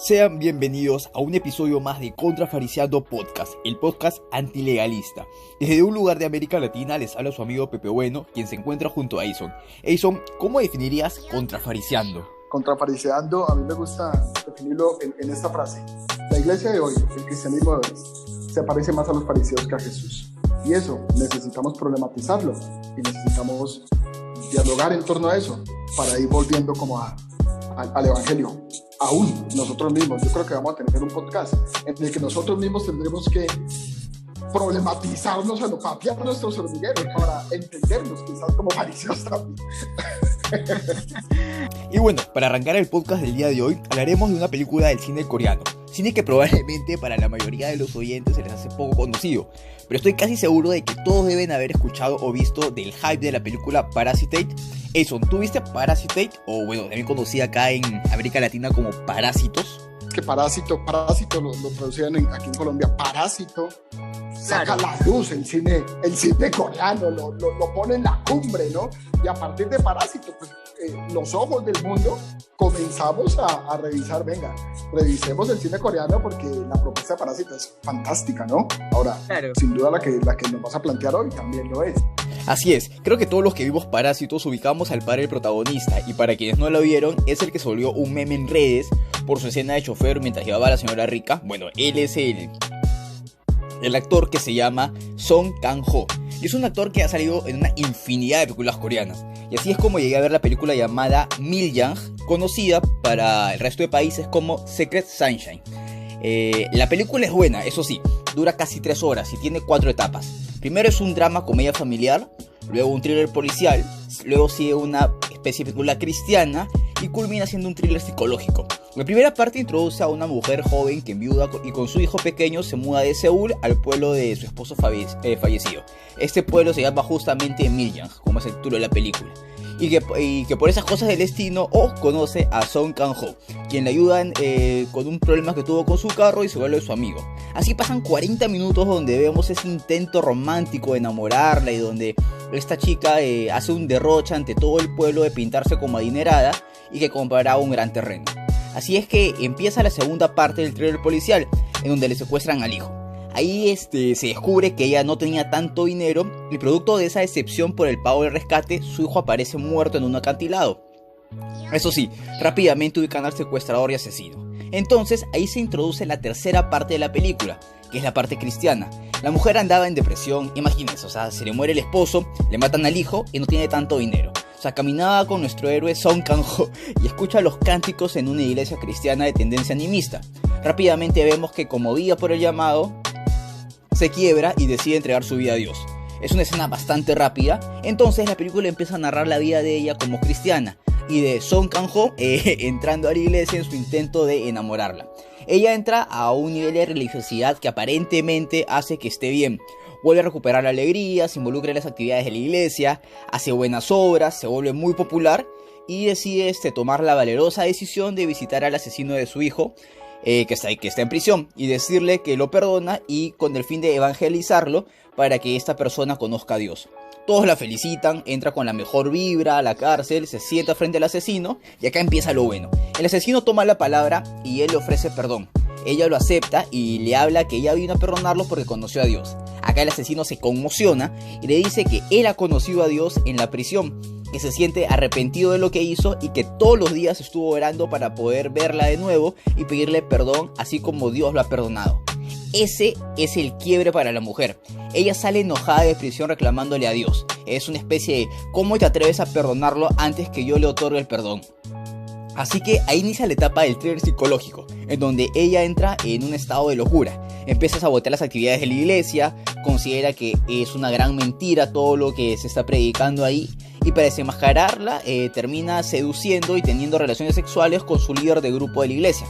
Sean bienvenidos a un episodio más de Contrafariseando Podcast, el podcast antilegalista. Desde un lugar de América Latina les habla su amigo Pepe Bueno, quien se encuentra junto a Eison. Eison, ¿cómo definirías contrafariseando? Contrafariseando, a mí me gusta definirlo en esta frase. La iglesia de hoy, el cristianismo de hoy, se parece más a los fariseos que a Jesús. Y eso, necesitamos problematizarlo y necesitamos dialogar en torno a eso para ir volviendo como al evangelio. Aún nosotros mismos, yo creo que vamos a tener un podcast en el que nosotros mismos tendremos que problematizarnos, papear nuestros hormigueros para entendernos, quizás como fariseos también. Y bueno, para arrancar el podcast del día de hoy, hablaremos de una película del cine coreano. Cine que probablemente para la mayoría de los oyentes se les hace poco conocido, pero estoy casi seguro de que todos deben haber escuchado o visto del hype de la película Parasite. Eso, ¿tú viste Parasite? O bueno, también conocida acá en América Latina como Parásitos. Que Parásito lo traducían aquí en Colombia, Parásito. Saca Claro. la luz el cine coreano, lo pone en la cumbre, ¿no? Y a partir de Parásito, pues, los ojos del mundo comenzamos a revisar, revisemos el cine coreano porque la propuesta de Parásito es fantástica, ¿no? Ahora, Claro. sin duda la que nos vas a plantear hoy también lo es. Así es, creo que todos los que vimos Parásitos ubicamos al padre del protagonista, y para quienes no lo vieron, es el que se volvió un meme en redes por su escena de chofer mientras llevaba a la señora rica. Bueno, él es el actor que se llama Song Kang-ho, y es un actor que ha salido en una infinidad de películas coreanas, y así es como llegué a ver la película llamada Miljang, conocida para el resto de países como Secret Sunshine. La película es buena, eso sí, dura casi 3 horas y tiene 4 etapas. Primero es un drama comedia familiar, luego un thriller policial, luego sigue una especie de película cristiana y culmina siendo un thriller psicológico. La primera parte introduce a una mujer joven que enviuda y con su hijo pequeño se muda de Seúl al pueblo de su esposo fallecido. Este pueblo se llama justamente Miljang, como es el título de la película. Y que por esas cosas del destino conoce a Song Kang-ho, quien le ayudan con un problema que tuvo con su carro y se vuelve su amigo. Así pasan 40 minutos donde vemos ese intento romántico de enamorarla y donde esta chica hace un derroche ante todo el pueblo de pintarse como adinerada y que comprará un gran terreno. Así es que empieza la segunda parte del thriller policial, en donde le secuestran al hijo. Ahí se descubre que ella no tenía tanto dinero y producto de esa decepción por el pago del rescate, su hijo aparece muerto en un acantilado. Eso sí, rápidamente ubican al secuestrador y asesino. Entonces ahí se introduce la tercera parte de la película, que es la parte cristiana. La mujer andaba en depresión, imagínense, se le muere el esposo, le matan al hijo y no tiene tanto dinero. Caminaba con nuestro héroe Song Kang-ho y escucha los cánticos en una iglesia cristiana de tendencia animista. Rápidamente vemos que, conmovida por el llamado, se quiebra y decide entregar su vida a Dios. Es una escena bastante rápida, entonces la película empieza a narrar la vida de ella como cristiana y de Song Kang-ho entrando a la iglesia en su intento de enamorarla. Ella entra a un nivel de religiosidad que aparentemente hace que esté bien. Vuelve a recuperar la alegría, se involucra en las actividades de la iglesia, hace buenas obras, se vuelve muy popular y decide tomar la valerosa decisión de visitar al asesino de su hijo, que está en prisión, y decirle que lo perdona y con el fin de evangelizarlo para que esta persona conozca a Dios. Todos la felicitan, entra con la mejor vibra a la cárcel, se sienta frente al asesino y acá empieza lo bueno. El asesino toma la palabra y él le ofrece perdón. Ella lo acepta y le habla que ella vino a perdonarlo porque conoció a Dios. Acá el asesino se conmociona y le dice que él ha conocido a Dios en la prisión, que se siente arrepentido de lo que hizo y que todos los días estuvo orando para poder verla de nuevo y pedirle perdón, así como Dios lo ha perdonado. Ese es el quiebre para la mujer. Ella sale enojada de prisión reclamándole a Dios. Es una especie de ¿cómo te atreves a perdonarlo antes que yo le otorgue el perdón? Así que ahí inicia la etapa del thriller psicológico, en donde ella entra en un estado de locura. Empieza a sabotear las actividades de la iglesia, considera que es una gran mentira todo lo que se está predicando ahí, y para desenmascararla termina seduciendo y teniendo relaciones sexuales con su líder de grupo de la iglesia.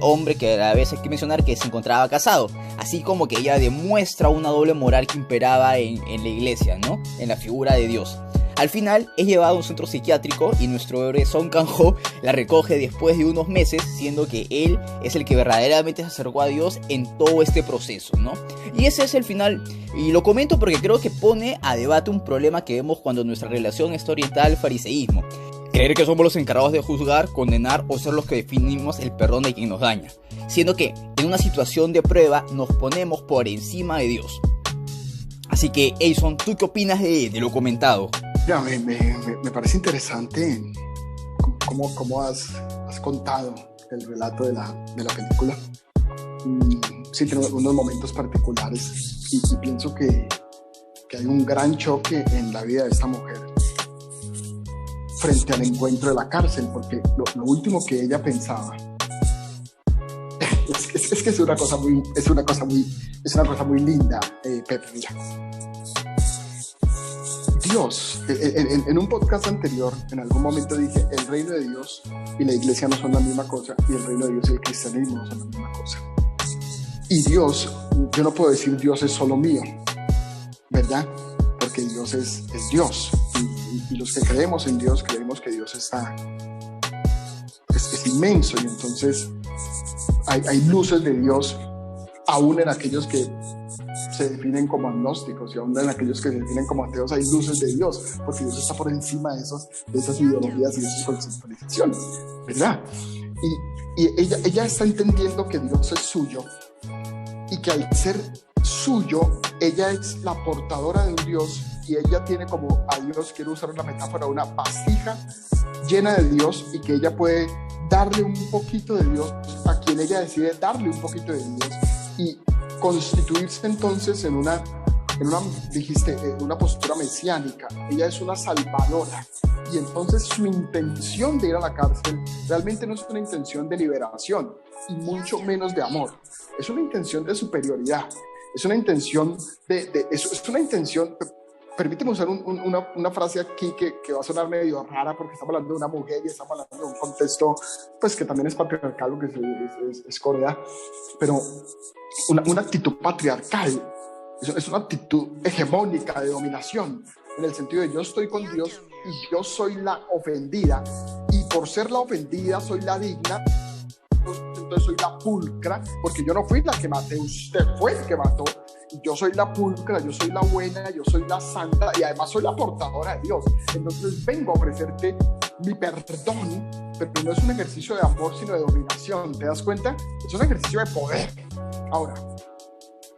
Hombre que a la vez hay que mencionar que se encontraba casado, así como que ella demuestra una doble moral que imperaba en la iglesia, ¿no? En la figura de Dios. Al final es llevado a un centro psiquiátrico y nuestro héroe Song Kang-ho la recoge después de unos meses, siendo que él es el que verdaderamente se acercó a Dios en todo este proceso, ¿no? Y ese es el final, y lo comento porque creo que pone a debate un problema que vemos cuando nuestra relación está orientada al fariseísmo. Creer que somos los encargados de juzgar, condenar o ser los que definimos el perdón de quien nos daña, siendo que en una situación de prueba nos ponemos por encima de Dios. Así que, Edson, ¿tú qué opinas de lo comentado? Ya, me parece interesante cómo has contado el relato de la película. Sí, tiene unos momentos particulares y pienso que hay un gran choque en la vida de esta mujer frente al encuentro de la cárcel, porque lo último que ella pensaba es que es una cosa muy linda, Pepe. Mira, Dios, en un podcast anterior, en algún momento dije, el reino de Dios y la iglesia no son la misma cosa, y el reino de Dios y el cristianismo no son la misma cosa. Y Dios, yo no puedo decir Dios es solo mío, ¿verdad? Porque Dios es Dios. Y los que creemos en Dios, creemos que Dios es inmenso. Y entonces hay luces de Dios, aún en aquellos que se definen como agnósticos, y aún en aquellos que se definen como ateos, hay luces de Dios, porque Dios está por encima de esas ideologías y de esas conceptualizaciones, ¿verdad? Y ella está entendiendo que Dios es suyo, y que al ser suyo, ella es la portadora de un Dios, y ella tiene como a Dios, quiero usar una metáfora, una vasija llena de Dios, y que ella puede darle un poquito de Dios a quien ella decide darle un poquito de Dios, y constituirse entonces en una postura mesiánica. Ella es una salvadora, y entonces su intención de ir a la cárcel realmente no es una intención de liberación, y mucho menos de amor. Es una intención de superioridad, es una intención permíteme usar una frase aquí que va a sonar medio rara, porque estamos hablando de una mujer y estamos hablando de un contexto pues que también es patriarcal, que es Corea, pero una actitud patriarcal, es una actitud hegemónica de dominación, en el sentido de yo estoy con Dios y yo soy la ofendida, y por ser la ofendida soy la digna, entonces soy la pulcra, porque yo no fui la que maté, usted fue el que mató. Yo soy la pulcra, yo soy la buena, yo soy la santa, y además soy la portadora de Dios. Entonces vengo a ofrecerte mi perdón, pero no es un ejercicio de amor, sino de dominación. ¿Te das cuenta? Es un ejercicio de poder. Ahora,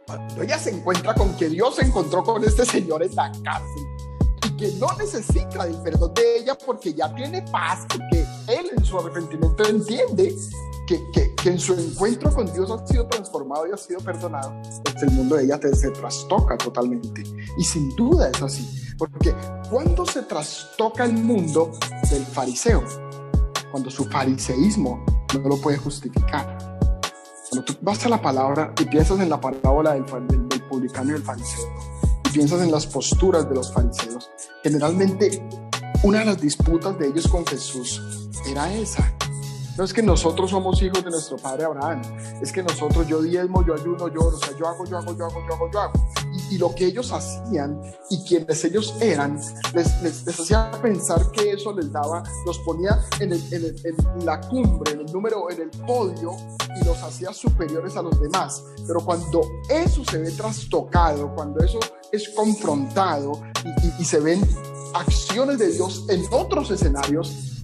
cuando ella se encuentra con que Dios se encontró con este señor en la cárcel, y que no necesita del perdón de ella porque ya tiene paz, porque él en su arrepentimiento entiende que en su encuentro con Dios ha sido transformado y ha sido perdonado, pues el mundo de ella se trastoca totalmente. Y sin duda es así, porque cuando se trastoca el mundo del fariseo, cuando su fariseísmo no lo puede justificar, cuando tú vas a la palabra y piensas en la parábola del publicano y del fariseo, y piensas en las posturas de los fariseos, generalmente una de las disputas de ellos con Jesús era esa. No es que nosotros somos hijos de nuestro padre Abraham, es que nosotros, yo diezmo, yo ayuno, yo hago. Y lo que ellos hacían y quienes ellos eran, les hacía pensar que eso les daba, los ponía en la cumbre, en el podio, y los hacía superiores a los demás. Pero cuando eso se ve trastocado, cuando eso es confrontado y se ven acciones de Dios en otros escenarios,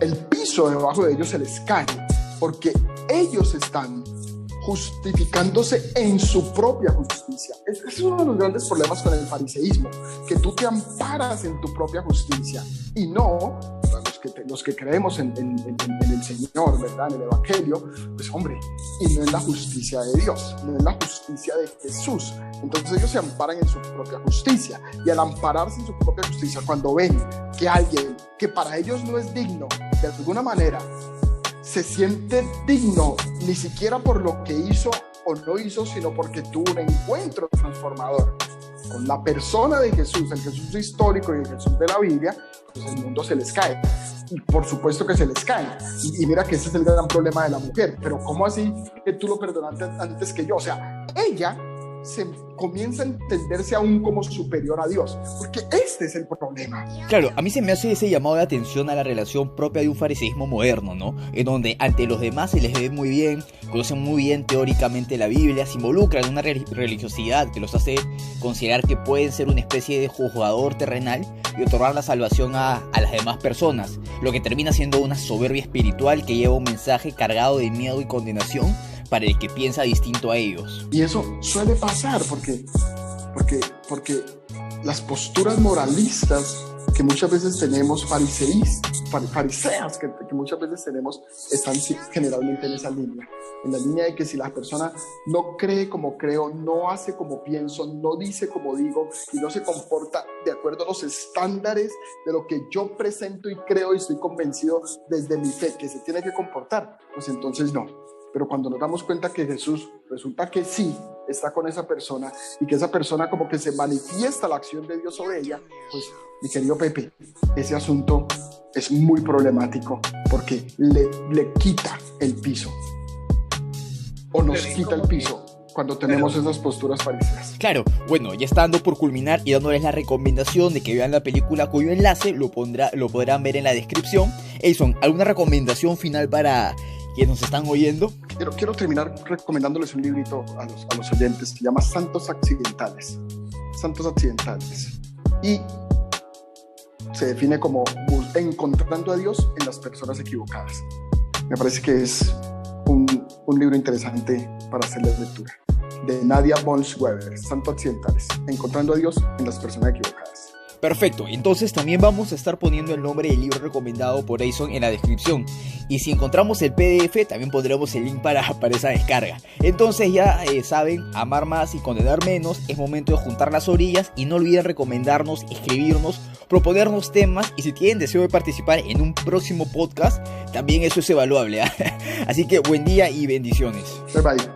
el piso debajo de ellos se les cae, porque ellos están justificándose en su propia justicia. Ese es uno de los grandes problemas con el fariseísmo, que tú te amparas en tu propia justicia y no los que creemos en el Señor, ¿verdad? En el Evangelio, pues hombre, y no en la justicia de Dios, no en la justicia de Jesús. Entonces ellos se amparan en su propia justicia, y al ampararse en su propia justicia, cuando ven que alguien que para ellos no es digno, de alguna manera se siente digno, ni siquiera por lo que hizo o no hizo, sino porque tuvo un encuentro transformador con la persona de Jesús, el Jesús histórico y el Jesús de la Biblia, pues el mundo se les cae. Y por supuesto que se les cae. Y mira que ese es el gran problema de la mujer. Pero ¿cómo así que tú lo perdonaste antes que yo? O sea, ella se comienza a entenderse aún como superior a Dios, porque este es el problema. Claro, a mí se me hace ese llamado de atención a la relación propia de un fariseísmo moderno, ¿no? En donde ante los demás se les ve muy bien, conocen muy bien teóricamente la Biblia, se involucran en una religiosidad que los hace considerar que pueden ser una especie de juzgador terrenal y otorgar la salvación a las demás personas, lo que termina siendo una soberbia espiritual que lleva un mensaje cargado de miedo y condenación para el que piensa distinto a ellos. Y eso suele pasar porque las posturas moralistas que muchas veces tenemos, fariseas que muchas veces tenemos, están generalmente en esa línea. En la línea de que si la persona no cree como creo, no hace como pienso, no dice como digo y no se comporta de acuerdo a los estándares de lo que yo presento y creo y estoy convencido desde mi fe que se tiene que comportar, pues entonces no. Pero cuando nos damos cuenta que Jesús resulta que sí está con esa persona y que esa persona como que se manifiesta la acción de Dios sobre ella, pues mi querido Pepe, ese asunto es muy problemático porque le quita el piso o nos quita el piso cuando tenemos esas posturas fariseas. Claro, bueno, ya está dando por culminar y dándoles la recomendación de que vean la película, cuyo enlace lo podrán ver en la descripción. Edson, ¿alguna recomendación final para quienes nos están oyendo? Quiero terminar recomendándoles un librito a los oyentes que se llama Santos Accidentales. Santos Accidentales. Y se define como encontrando a Dios en las personas equivocadas. Me parece que es un libro interesante para hacerles lectura. De Nadia Bolz-Weber, Santos Accidentales. Encontrando a Dios en las personas equivocadas. Perfecto, entonces también vamos a estar poniendo el nombre del libro recomendado por Edson en la descripción. Y si encontramos el PDF, también pondremos el link para esa descarga. Entonces ya saben, amar más y condenar menos. Es momento de juntar las orillas y no olviden recomendarnos, escribirnos, proponernos temas. Y si tienen deseo de participar en un próximo podcast, también eso es evaluable, ¿eh? Así que buen día y bendiciones. Bye bye.